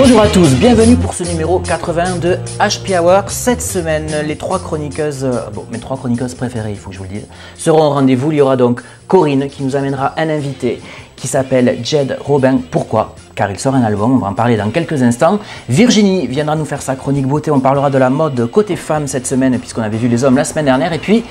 Bonjour à tous, bienvenue pour ce numéro 81 de HP Hour. Cette semaine, les trois chroniqueuses, mes trois chroniqueuses préférées, il faut que je vous le dise, seront au rendez-vous. Il y aura donc Corinne qui nous amènera un invité qui s'appelle Jed Robin. Pourquoi? Car il sort un album, on va en parler dans quelques instants. Virginie viendra nous faire sa chronique beauté, on parlera de la mode côté femme cette semaine puisqu'on avait vu les hommes la semaine dernière. Et puis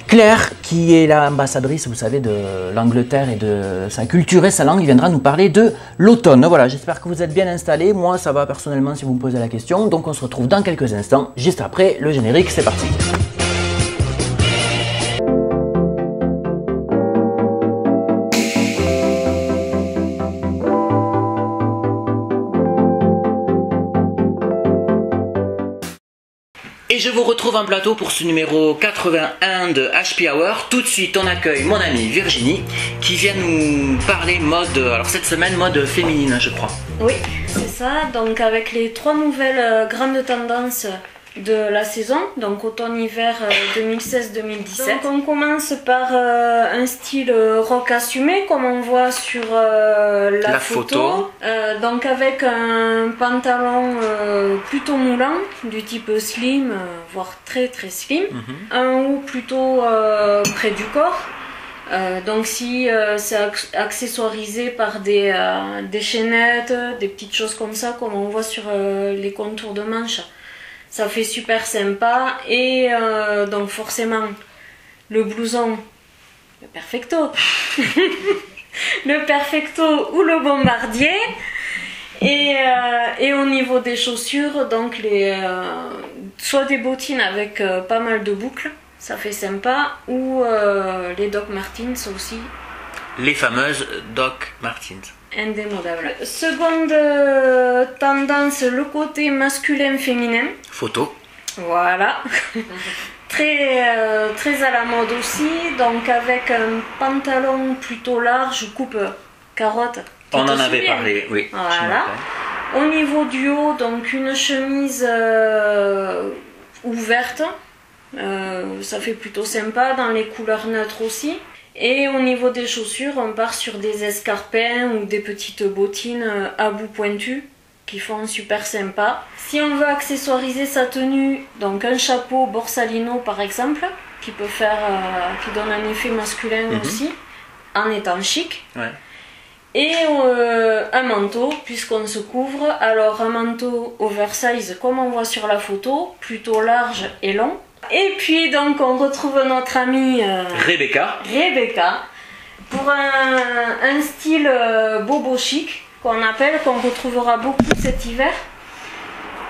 Claire, qui est l'ambassadrice, vous savez, de l'Angleterre et de sa culture et sa langue, viendra nous parler de l'automne. Voilà, j'espère que vous êtes bien installés. Moi, ça va personnellement si vous me posez la question. Donc, on se retrouve dans quelques instants, juste après le générique. C'est parti. Et je vous retrouve en plateau pour ce numéro 81 de HP Hour. Tout de suite, on accueille mon amie Virginie qui vient nous parler mode, alors cette semaine, mode féminine, je crois. Oui, c'est ça. Donc avec les trois nouvelles grandes tendances de la saison, donc automne-hiver 2016-2017. Donc on commence par un style rock assumé comme on voit sur la photo. Donc avec un pantalon plutôt moulant du type slim, voire très slim. Un haut plutôt près du corps. Donc si c'est accessoirisé par des chaînettes, des petites choses comme ça, comme on voit sur les contours de manches, ça fait super sympa. Et donc forcément le blouson, le perfecto le perfecto ou le bombardier. Et au niveau des chaussures, donc soit des bottines avec pas mal de boucles, ça fait sympa, ou les Doc Martens aussi. Les fameuses Doc Martens. Indémodable. Seconde tendance, le côté masculin-féminin. Photo. Voilà. Très à la mode aussi, donc avec un pantalon plutôt large, coupe carotte. On en avait parlé, oui. Voilà. Au niveau du haut, donc une chemise ouverte. Ça fait plutôt sympa, dans les couleurs neutres aussi. Et au niveau des chaussures, on part sur des escarpins ou des petites bottines à bout pointu qui font super sympa. Si on veut accessoiriser sa tenue, donc un chapeau borsalino par exemple, qui donne un effet masculin aussi, en étant chic. Ouais. Et un manteau, puisqu'on se couvre. Alors un manteau oversize comme on voit sur la photo, plutôt large et long. Et puis donc on retrouve notre amie Rebecca pour un style bobo chic qu'on retrouvera beaucoup cet hiver.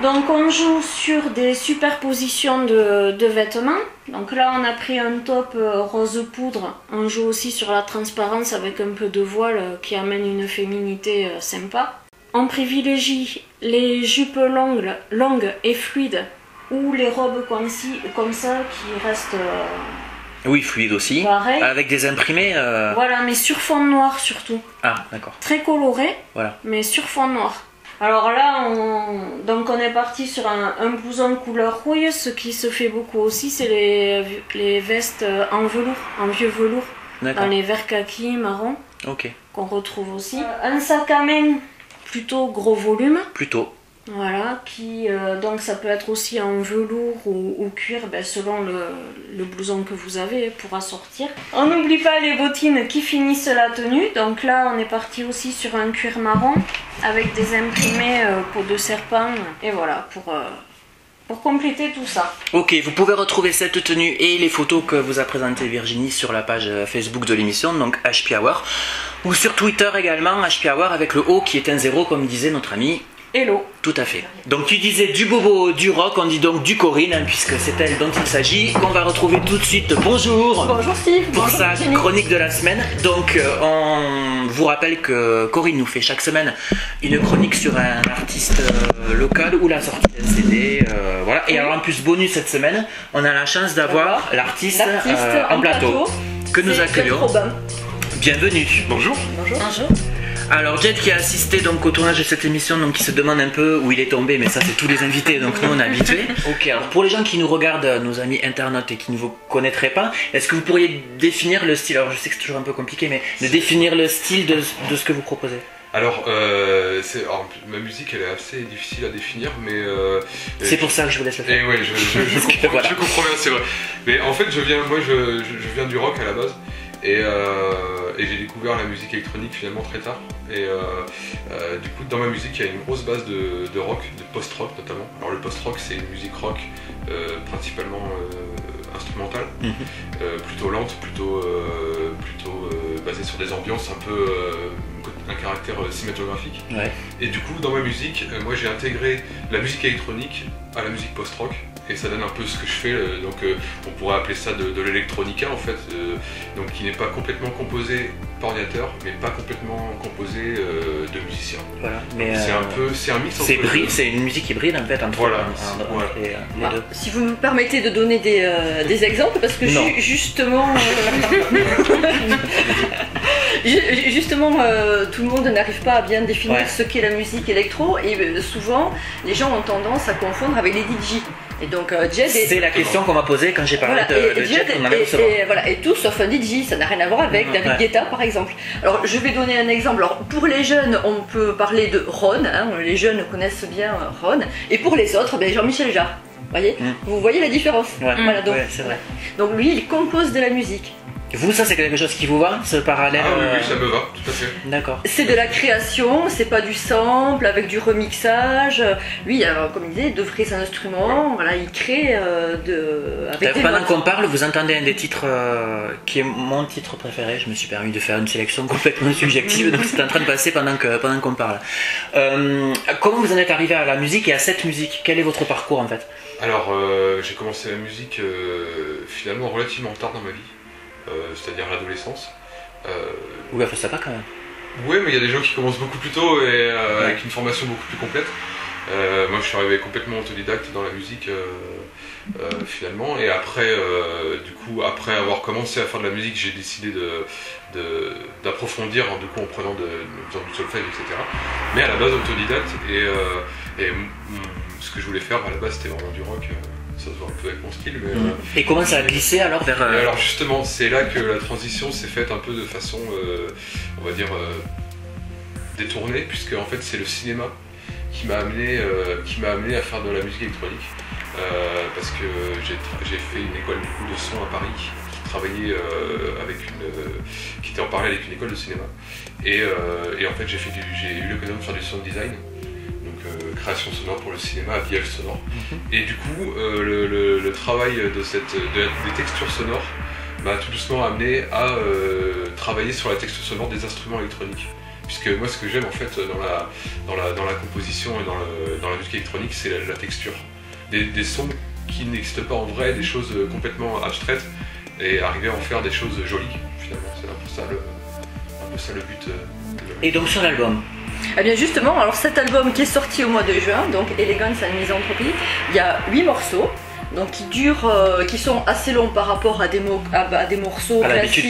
Donc on joue sur des superpositions de vêtements. Donc là on a pris un top rose poudre. On joue aussi sur la transparence avec un peu de voile qui amène une féminité sympa. On privilégie les jupes longues et fluides, ou les robes comme ça qui restent oui, fluides aussi, pareil. Avec des imprimés voilà, mais sur fond noir surtout. Ah, d'accord. Très coloré, voilà. Mais sur fond noir. Alors là on est parti sur un blouson couleur rouille. Ce qui se fait beaucoup aussi, c'est les vestes en velours, en vieux velours, dans les verts kaki, marron, qu'on retrouve aussi. Un sac à main plutôt gros volume. Plutôt. Voilà, donc ça peut être aussi en velours ou cuir, selon le blouson que vous avez pour assortir. On n'oublie pas les bottines qui finissent la tenue. Donc là on est parti aussi sur un cuir marron avec des imprimés peau de serpent. Et voilà, pour compléter tout ça. Ok, vous pouvez retrouver cette tenue et les photos que vous a présentées Virginie sur la page Facebook de l'émission, donc HP Hour, ou sur Twitter également, HP Hour avec le O qui est un 0 comme disait notre ami Hello. Tout à fait. Donc tu disais du bobo, du rock, on dit donc du Corinne, puisque c'est elle dont il s'agit, qu'on va retrouver tout de suite. Bonjour. Bonjour Steve. Pour bonjour, sa Virginie. chronique de la semaine. Donc on vous rappelle que Corinne nous fait chaque semaine une chronique sur un artiste local ou la sortie d'un CD. Voilà. Et alors en plus bonus cette semaine, on a la chance d'avoir l'artiste en plateau que nous accueillons. Bienvenue. Bonjour. Bonjour. Bonjour. Alors Jed qui a assisté donc au tournage de cette émission, donc qui se demande un peu où il est tombé, mais ça c'est tous les invités, donc nous on est habitués. Ok, alors pour les gens qui nous regardent, nos amis internautes et qui ne vous connaîtraient pas, est-ce que vous pourriez définir le style, alors je sais que c'est toujours un peu compliqué, mais de définir le style de ce que vous proposez? Alors, ma musique elle est assez difficile à définir, mais... c'est pour ça que je vous laisse le faire. Et ouais, je comprends bien, c'est vrai. Mais en fait, je viens du rock à la base, et j'ai découvert la musique électronique finalement très tard. Et du coup, dans ma musique, il y a une grosse base de rock, de post-rock notamment. Alors le post-rock, c'est une musique rock principalement instrumentale, plutôt lente, plutôt basée sur des ambiances un peu... un caractère cinématographique. Ouais. Et du coup, dans ma musique, moi j'ai intégré la musique électronique à la musique post-rock, et ça donne un peu ce que je fais, donc on pourrait appeler ça de l'électronica en fait, donc qui n'est pas complètement composé par ordinateur, mais pas complètement composé de musiciens. Voilà, mais c'est un mix entre c'est une musique hybride en fait entre, les deux. Si vous me permettez de donner des exemples, parce que justement tout le monde n'arrive pas à bien définir ce qu'est la musique électro, et souvent les gens ont tendance à confondre avec les DJ. Et donc Jed c'est la question qu'on m'a posée quand j'ai parlé de Jed qu'on avait recevoir. Et tout sauf un DJ, ça n'a rien à voir avec David Guetta par exemple. Alors je vais donner un exemple. Alors pour les jeunes, on peut parler de Ron, les jeunes connaissent bien Ron, et pour les autres, Jean-Michel Jarre. Vous voyez la différence. Voilà, donc, c'est vrai. Donc lui, il compose de la musique. Vous, ça c'est quelque chose qui vous va, ce parallèle? Oui, ça me va, tout à fait. D'accord. C'est de la création, c'est pas du sample avec du remixage. Lui, alors, comme il disait, de vrais instruments, voilà, il crée avec des pendant notes. qu'on parle, vous entendez un des titres qui est mon titre préféré. Je me suis permis de faire une sélection complètement subjective, donc c'est en train de passer pendant qu'on parle. Comment vous en êtes arrivé à la musique et à cette musique? Quel est votre parcours en fait? Alors, j'ai commencé la musique finalement relativement tard dans ma vie. C'est-à-dire l'adolescence. Oula, ça va quand même. Oui, mais il y a des gens qui commencent beaucoup plus tôt et avec une formation beaucoup plus complète. Moi, je suis arrivé complètement autodidacte dans la musique finalement, et après, après avoir commencé à faire de la musique, j'ai décidé d'approfondir du coup en prenant du solfège, etc. Mais à la base autodidacte, et ce que je voulais faire à la base, c'était vraiment du rock. Ça se voit un peu avec mon style, mais... Et comment ça a glissé alors vers... Alors justement, c'est là que la transition s'est faite un peu de façon, on va dire, détournée, puisque en fait c'est le cinéma qui m'a amené à faire de la musique électronique, parce que j'ai fait une école du coup de son à Paris, qui travaillait qui était en parallèle avec une école de cinéma, et en fait j'ai eu l'occasion de faire du sound design. Création sonore pour le cinéma, habillage sonore. Et du coup, le travail des textures sonores m'a tout doucement amené à travailler sur la texture sonore des instruments électroniques. Puisque moi, ce que j'aime en fait dans la composition et dans la musique électronique, c'est la texture. Des sons qui n'existent pas en vrai, des choses complètement abstraites, et arriver à en faire des choses jolies, finalement. C'est un peu ça le but. Et donc sur l'album? Eh bien justement, alors cet album qui est sorti au mois de juin, donc Elegance and Misanthropy, il y a 8 morceaux. Donc qui sont assez longs par rapport à des morceaux classiques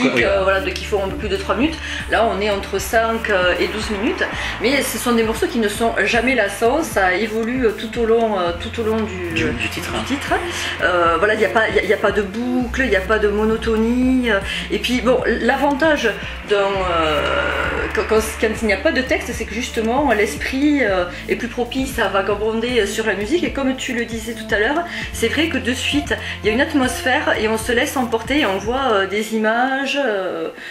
qui font un peu plus de 3 minutes. Là on est entre 5 et 12 minutes, mais ce sont des morceaux qui ne sont jamais lassants, ça évolue tout au long du titre. Voilà, il n'y a pas de boucle, il n'y a pas de monotonie, et puis bon, l'avantage quand il n'y a pas de texte, c'est que justement l'esprit est plus propice à vagabonder sur la musique, et comme tu le disais tout à l'heure, c'est vrai que de suite il y a une atmosphère et on se laisse emporter et on voit des images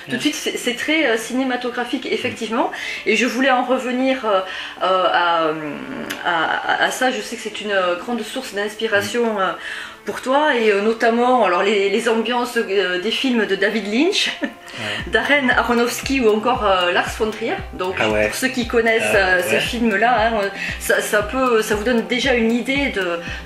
tout de suite, c'est très cinématographique effectivement, et je voulais en revenir à ça. Je sais que c'est une grande source d'inspiration pour toi, et notamment alors les ambiances des films de David Lynch, Darren Aronofsky ou encore Lars von Trier. Donc pour ceux qui connaissent ces films-là, ça vous donne déjà une idée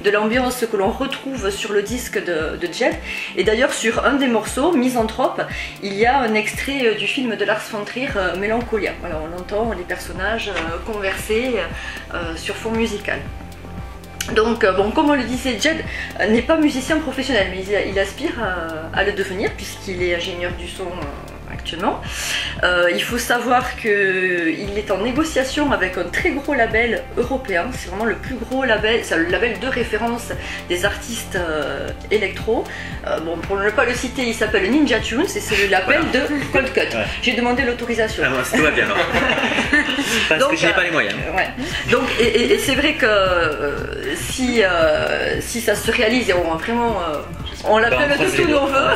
de l'ambiance que l'on retrouve sur le disque de Jed. Et d'ailleurs sur un des morceaux, Misanthrope, il y a un extrait du film de Lars von Trier, Mélancolia. Voilà, on entend les personnages converser sur fond musical. Donc, comme on le disait, Jed n'est pas musicien professionnel, mais il aspire à le devenir puisqu'il est ingénieur du son actuellement. Il faut savoir qu'il est en négociation avec un très gros label européen. C'est vraiment le plus gros label, c'est le label de référence des artistes électro. Pour ne pas le citer, il s'appelle Ninja Tunes et c'est le label de Cold Cut. J'ai demandé l'autorisation. Tout va bien alors. Parce Donc, que je n'ai pas les moyens. Ouais. Donc, et c'est vrai que si ça se réalise et on l'appelle de tous nos voeux,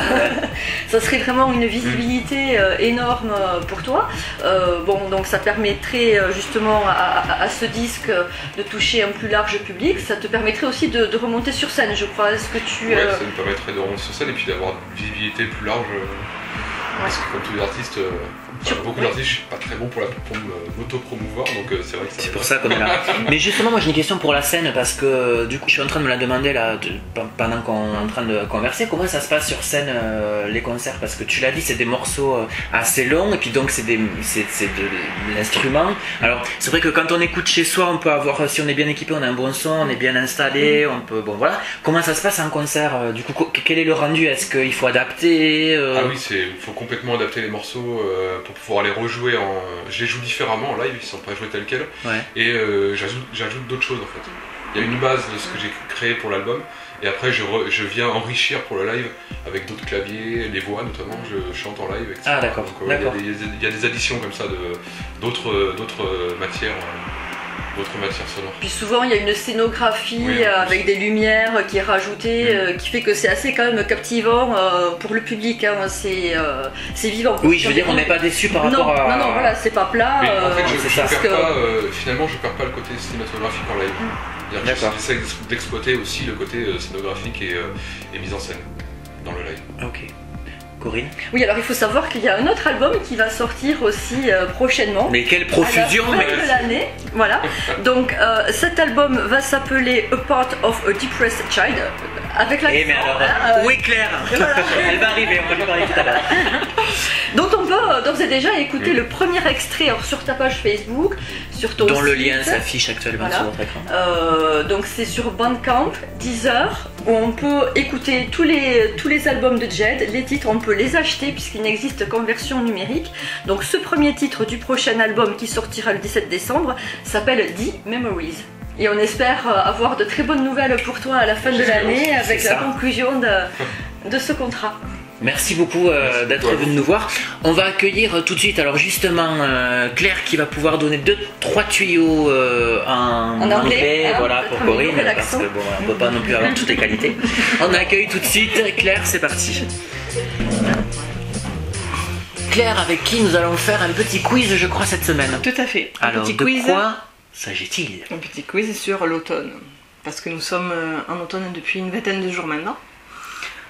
ça serait vraiment une visibilité énorme pour toi. Donc ça permettrait justement à ce disque de toucher un plus large public. Ça te permettrait aussi de remonter sur scène, je crois. Est-ce que tu... Ouais, ça me permettrait de remonter sur scène et puis d'avoir une visibilité plus large. Parce que comme tous les artistes, beaucoup d'artistes, je suis pas très bon pour m'auto-promouvoir, donc c'est vrai que ça... C'est pour ça qu'on est là. Mais justement, moi j'ai une question pour la scène, parce que du coup, je suis en train de me la demander là, pendant qu'on est en train de converser. Comment ça se passe sur scène, les concerts? Parce que tu l'as dit, c'est des morceaux assez longs, et puis donc c'est de l'instrument. Alors, c'est vrai que quand on écoute chez soi, on peut avoir, si on est bien équipé, on a un bon son, on est bien installé, on peut... Bon voilà. Comment ça se passe en concert? Du coup, quel est le rendu? Est-ce qu'il faut adapter Ah oui, il faut complètement adapter les morceaux pour pouvoir les rejouer je les joue différemment en live, ils sont pas joués tels quels. Ouais. Et j'ajoute d'autres choses en fait. Il y a une base de ce que j'ai créé pour l'album, et après je viens enrichir pour le live avec d'autres claviers, les voix notamment, je chante en live, etc. Ah d'accord. Donc il y a des additions comme ça d'autres matières. D'autres matières sonores. Puis souvent il y a une scénographie avec des lumières qui est rajoutée, qui fait que c'est assez quand même captivant pour le public, hein. C'est vivant. Oui, je veux dire, on n'est pas déçu par rapport à... Non, voilà, c'est pas plat. Mais en fait, finalement je perds pas le côté cinématographique en live. J'essaie d'exploiter aussi le côté scénographique et mise en scène dans le live. Ok. Corinne? Oui, alors il faut savoir qu'il y a un autre album qui va sortir aussi prochainement. Mais quelle profusion! À la fin de l'année, voilà. Donc cet album va s'appeler A Part of a Depressed Child. Avec la... mais alors, où est Claire? Voilà. Elle va arriver, on va lui parler tout à l'heure. Donc on peut d'ores et déjà écouter le premier extrait sur ta page Facebook, sur ton dont site. Le lien s'affiche actuellement sur votre écran. Donc c'est sur Bandcamp, Deezer, où on peut écouter tous les albums de Jed, les titres, on peut les acheter puisqu'il n'existe qu'en version numérique. Donc ce premier titre du prochain album qui sortira le 17 décembre s'appelle The Memories. Et on espère avoir de très bonnes nouvelles pour toi à la fin de l'année avec la conclusion de ce contrat. Merci beaucoup d'être venu nous voir. On va accueillir tout de suite, alors justement, Claire qui va pouvoir donner 2-3 tuyaux en anglais, voilà, pour Corinne, parce que bon, on ne peut pas non plus avoir toutes les qualités. On accueille tout de suite Claire, c'est parti. Claire, avec qui nous allons faire un petit quiz, je crois, cette semaine. Tout à fait. Alors, de quoi s'agit-il? Un petit quiz sur l'automne, parce que nous sommes en automne depuis une vingtaine de jours maintenant.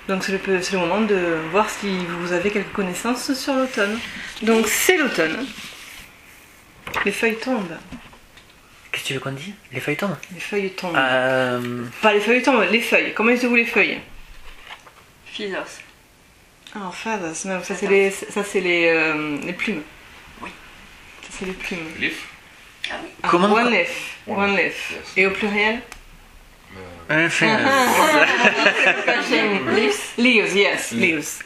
Donc c'est le moment de voir si vous avez quelques connaissances sur l'automne. Donc c'est l'automne. Les feuilles tombent. Qu'est-ce que tu veux qu'on dise? Les feuilles tombent? Les feuilles tombent. Pas les feuilles tombent, les feuilles. Comment dites-vous les feuilles? Feathers. Ah, feathers. Non, ça c'est les plumes. Oui. Ça c'est les plumes. Leaf. Ah oui. Comment? One leaf. One leaf. Yes. Et au pluriel? Leaves, yes, leaves.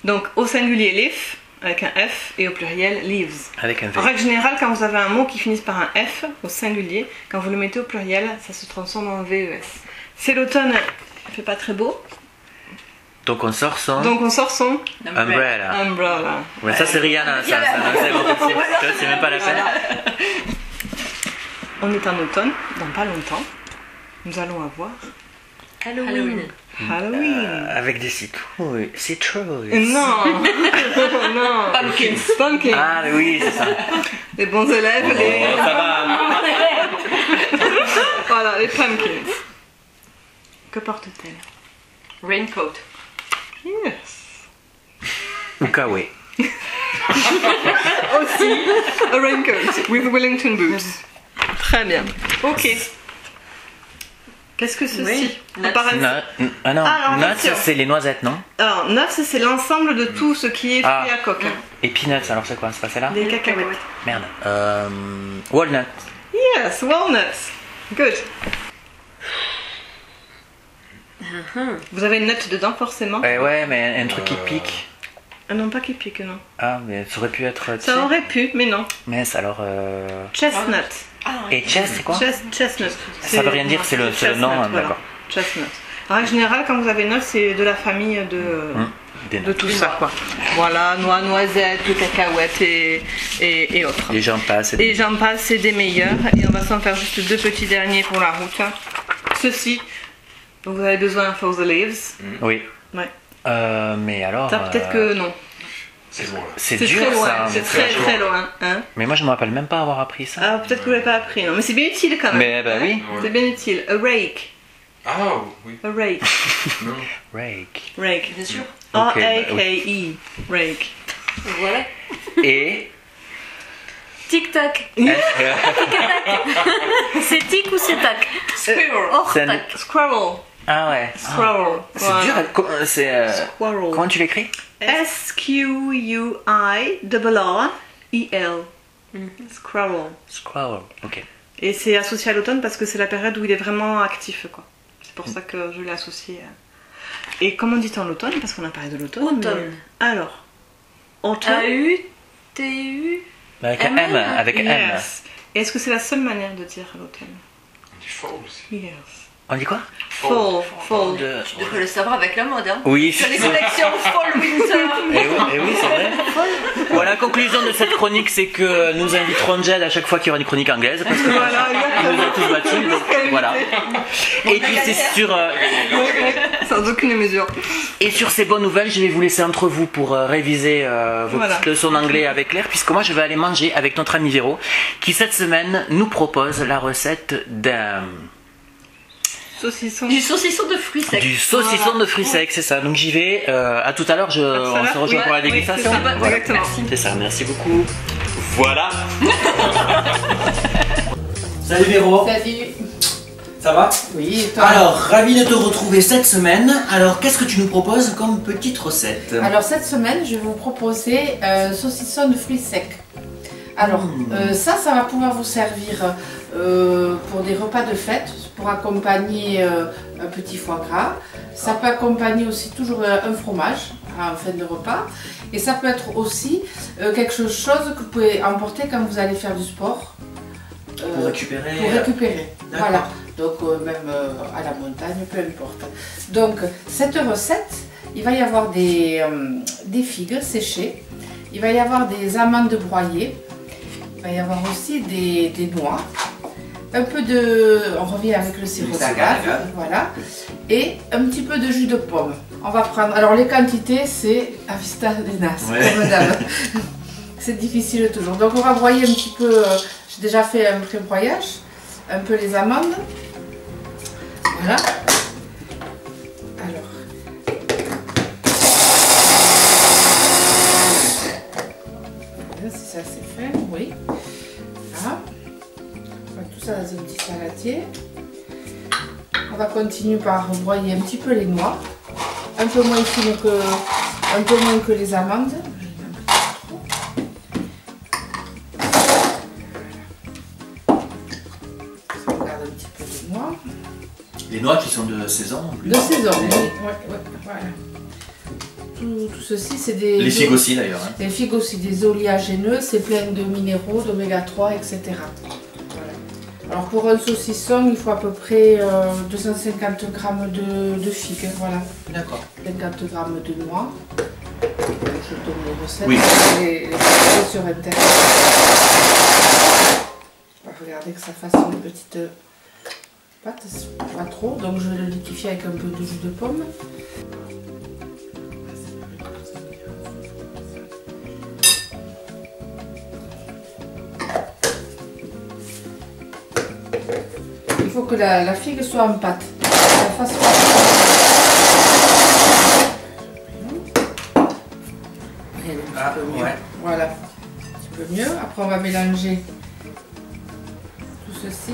Donc au singulier leaf avec un F et au pluriel leaves. Avec un V. En règle générale, quand vous avez un mot qui finit par un F au singulier, quand vous le mettez au pluriel, ça se transforme en VES. C'est l'automne, il fait pas très beau. Donc on sort son... Umbrella. Ouais, ça c'est Rihanna, ça c'est même pas la peine. On est en automne, dans pas longtemps. Nous allons avoir Halloween. Avec des citrouilles. Non. Non. Pumpkins. Ah oui, c'est ça. Les bons élèves, Oh, ça va. Voilà, les pumpkins. Que porte-t-elle? Raincoat. Yes. Ou Kawaii. Aussi, a raincoat with Wellington boots. Très bien. Ok. Qu'est-ce que ceci? Ah non, Alors, nuts c'est les noisettes, non? Alors, nuts c'est l'ensemble de tout ce qui est fruits à coque. Et peanuts, alors c'est quoi? C'est pas celle-là? Des cacahuètes. Merde. Walnut. Yes, walnuts. Good. Vous avez une note dedans forcément? Ouais, mais un truc qui pique. Ah non, pas qui pique, non. Ah, mais ça aurait pu être... Ça aurait pu, mais non. Mais alors... Chestnut. Et chest, c'est quoi? Chestnut. Ça veut rien dire, c'est le nom, voilà. d'accord. Chestnut. En règle générale, quand vous avez note, c'est de la famille de tout ça quoi. Voilà, noix, noisettes, cacahuètes et autres. Et j'en passe. Et j'en passe, c'est des meilleurs. Et on va s'en faire juste 2 petits derniers pour la route. Ceci, donc vous avez besoin for the leaves. Oui. Ouais. Mais alors. Ça peut-être que non. C'est bon là. C'est C'est dur très loin, ça. c'est très loin. Hein. Mais moi je me rappelle même pas avoir appris ça. Ah, peut-être que vous l'avez pas appris, non. Mais c'est bien utile quand même. Mais bah oui. C'est bien utile. A rake. Ah oui. A rake. Non. Rake. Rake. Bien sûr. R-A-K-E. Rake. Voilà. Et. Tic-tac. C'est tic ou c'est tac? Hors C'est un- tac. Squirrel. Ah ouais. Squirrel. C'est dur. C'est. Squirrel. Comment tu l'écris? S-Q-U-I-R-R-E-L. Squirrel. Squirrel. Ok. Et c'est associé à l'automne parce que c'est la période où il est vraiment actif, quoi. C'est pour ça que je l'ai associé. Et comment dit-on l'automne? Parce qu'on a parlé de l'automne. Automne. Mais... Alors. Automne. A-U-T-U. Avec un M. Avec un M. Yes. Et est-ce que c'est la seule manière de dire l'automne? On dit fall aussi. Yes. On dit quoi? Fall. Fall. De- Tu devrais le savoir avec la mode, hein. Oui, Tu as les collections Fall Winter. Et oui, c'est vrai. Bon, la conclusion de cette chronique, c'est que nous inviterons Jed à chaque fois qu'il y aura une chronique anglaise, parce que Voilà, il nous a tous battus, donc voilà. Et puis c'est sur, Sans aucune mesure. et sur ces bonnes nouvelles, je vais vous laisser entre vous pour réviser vos Voilà. petites leçons d'anglais avec Claire, puisque moi je vais aller manger avec notre ami Véro, qui cette semaine nous propose la recette Saucisson. Du saucisson de fruits secs. du saucisson de fruits secs, c'est ça. Donc j'y vais. À tout à l'heure, on se rejoint pour la dégustation. Oui, c'est ça, Voilà. exactement. C'est ça, merci beaucoup. Voilà. Salut Véro. Salut. Ça va? Oui, et toi? Alors, ravi de te retrouver cette semaine. Alors, qu'est-ce que tu nous proposes comme petite recette? Alors cette semaine, je vais vous proposer saucisson de fruits secs. Alors ça va pouvoir vous servir pour des repas de fête, pour accompagner un petit foie gras. Ça peut accompagner aussi toujours un fromage en fin de repas. Et ça peut être aussi quelque chose que vous pouvez emporter quand vous allez faire du sport. Pour récupérer. Pour récupérer. D'accord. Voilà. Donc même à la montagne, peu importe. Donc cette recette, il va y avoir des figues séchées, il va y avoir des amandes broyées, il va y avoir aussi des noix, un peu de, on revient avec le sirop d'agave, voilà, et un petit peu de jus de pomme. On va prendre, alors les quantités c'est à vista de nas, comme d'hab. C'est difficile toujours. Donc on va broyer un petit peu, j'ai déjà fait un pré-broyage, un peu les amandes. Voilà. Alors. Voilà, si ça c'est fait, oui. Voilà. On va tout ça dans un petit saladier. On va continuer par broyer un petit peu les noix. Un peu moins fines que, un peu moins que les amandes. Les noix qui sont de saison en plus. De saison, oui. Ouais, voilà. Tout ceci, c'est des... Les figues aussi d'ailleurs. Hein. Les figues aussi, des oléagineux, c'est plein de minéraux, d'oméga 3, etc. Voilà. Alors pour un saucisson, il faut à peu près 250 g de figues, voilà. D'accord. 50 g de noix. Je donne les recettes, Oui. les sur internet. On va regarder que ça fasse une petite pâte, pas trop, donc je vais le liquéfier avec un peu de jus de pomme. Il faut que la figue soit en pâte. La fasse Ah, ouais. Voilà, un petit peu mieux. Après, on va mélanger tout ceci.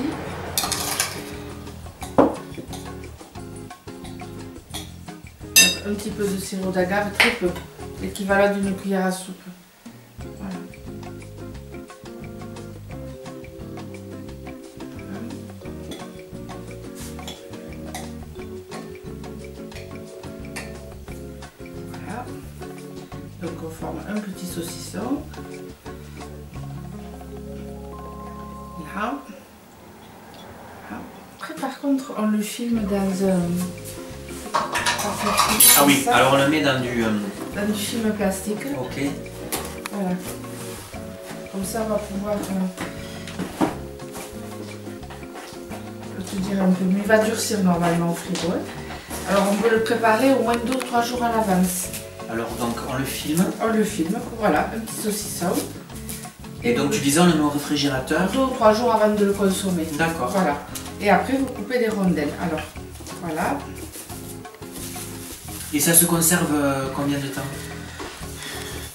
Un petit peu de sirop d'agave, très peu, l'équivalent d'une cuillère à soupe. Voilà. Voilà. Donc on forme un petit saucisson. Là. Après par contre on le filme dans un... fait Ah oui, ça, alors on le met dans du... dans du film plastique. Ok. Voilà. Comme ça, on va pouvoir te dire un peu mieux. Il va durcir normalement au frigo. Alors on peut le préparer au moins 2 ou 3 jours à l'avance. Alors donc on le filme. On le filme, voilà, un petit saucisson. Et donc tu disais on le met au réfrigérateur. 2 ou 3 jours avant de le consommer. D'accord. Voilà. Et après vous coupez des rondelles. Alors, voilà. Et ça se conserve combien de temps?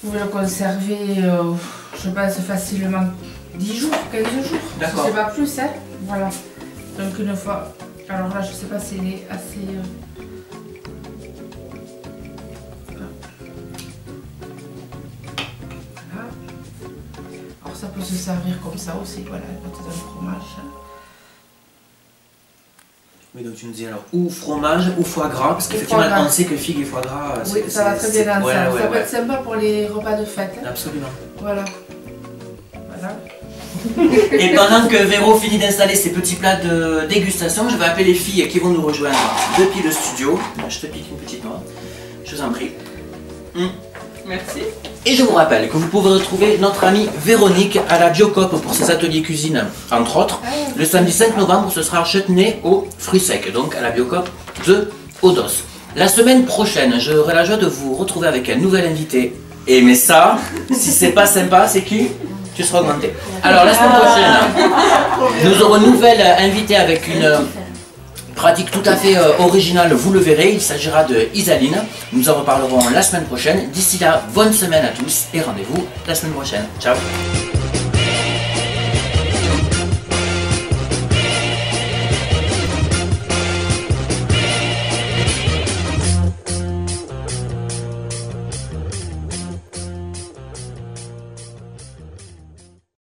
Vous le conservez, je pense facilement 10 jours, 15 jours. D'accord. Je sais pas plus, hein. Voilà. Donc une fois. Alors là, je sais pas s'il est assez. Voilà. Alors ça peut se servir comme ça aussi, voilà, à côté d'un fromage. Oui, donc tu nous dis alors ou fromage ou foie gras, parce qu'effectivement on sait que figue et foie gras, oui, ça va très bien ensemble. Ouais, ça peut être sympa pour les repas de fête. Hein. Absolument. Voilà. Voilà. Et pendant que Véro finit d'installer ses petits plats de dégustation, je vais appeler les filles qui vont nous rejoindre depuis le studio. Je te pique une petite noix, je vous en prie. Merci. Et je vous rappelle que vous pouvez retrouver notre amie Véronique à la Biocop pour ses ateliers cuisine, entre autres. Le samedi 5 novembre, ce sera à Châtenay aux fruits secs, donc à la Biocop de Odos. La semaine prochaine, j'aurai la joie de vous retrouver avec un nouvel invité. Et mais ça, si c'est pas sympa, c'est qui? Tu seras augmenté. Alors la semaine prochaine, nous aurons une nouvelle invitée avec une pratique tout à fait originale, vous le verrez, il s'agira de Isaline. Nous en reparlerons la semaine prochaine. D'ici là, bonne semaine à tous et rendez-vous la semaine prochaine. Ciao.